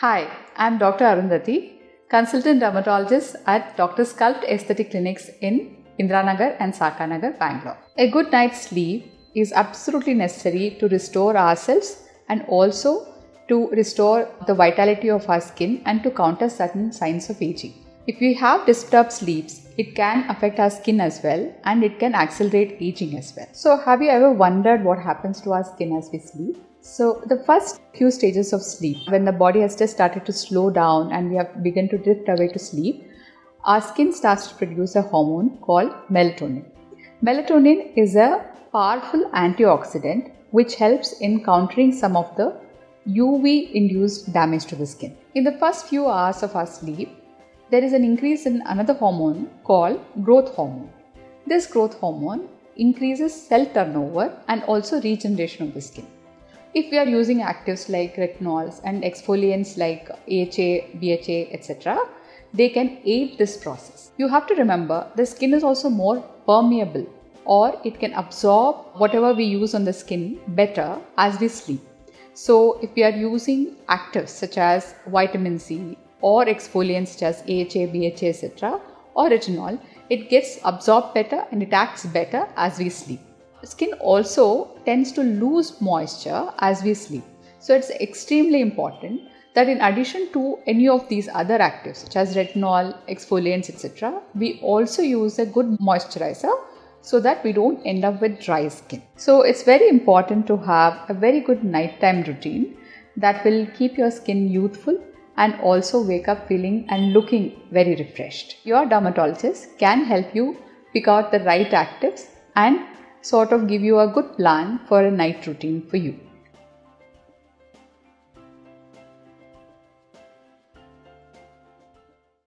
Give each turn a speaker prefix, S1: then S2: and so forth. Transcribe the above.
S1: Hi, I'm Dr. Arundathi, consultant dermatologist at Dr. Sculpt Aesthetic Clinics in Indiranagar and Sahakarnagar, Bengaluru. A good night's sleep is absolutely necessary to restore ourselves and also to restore the vitality of our skin and to counter certain signs of aging. If we have disturbed sleeps, it can affect our skin as well and it can accelerate aging as well. So have you ever wondered what happens to our skin as we sleep? So the first few stages of sleep, when the body has just started to slow down and we have begun to drift away to sleep, our skin starts to produce a hormone called melatonin. Melatonin is a powerful antioxidant which helps in countering some of the UV-induced damage to the skin. In the first few hours of our sleep, there is an increase in another hormone called growth hormone. This growth hormone increases cell turnover and also regeneration of the skin. If we are using actives like retinols and exfoliants like AHA, BHA, etc., they can aid this process. You have to remember the skin is also more permeable, or it can absorb whatever we use on the skin better as we sleep. So if we are using actives such as vitamin C or exfoliants such as AHA, BHA, etc., or retinol, it gets absorbed better and it acts better as we sleep. Skin also tends to lose moisture as we sleep. So it's extremely important that in addition to any of these other actives such as retinol, exfoliants, etc., we also use a good moisturizer so that we don't end up with dry skin. So it's very important to have a very good nighttime routine that will keep your skin youthful and also wake up feeling and looking very refreshed. Your dermatologist can help you pick out the right actives and sort of give you a good plan for a night routine for you.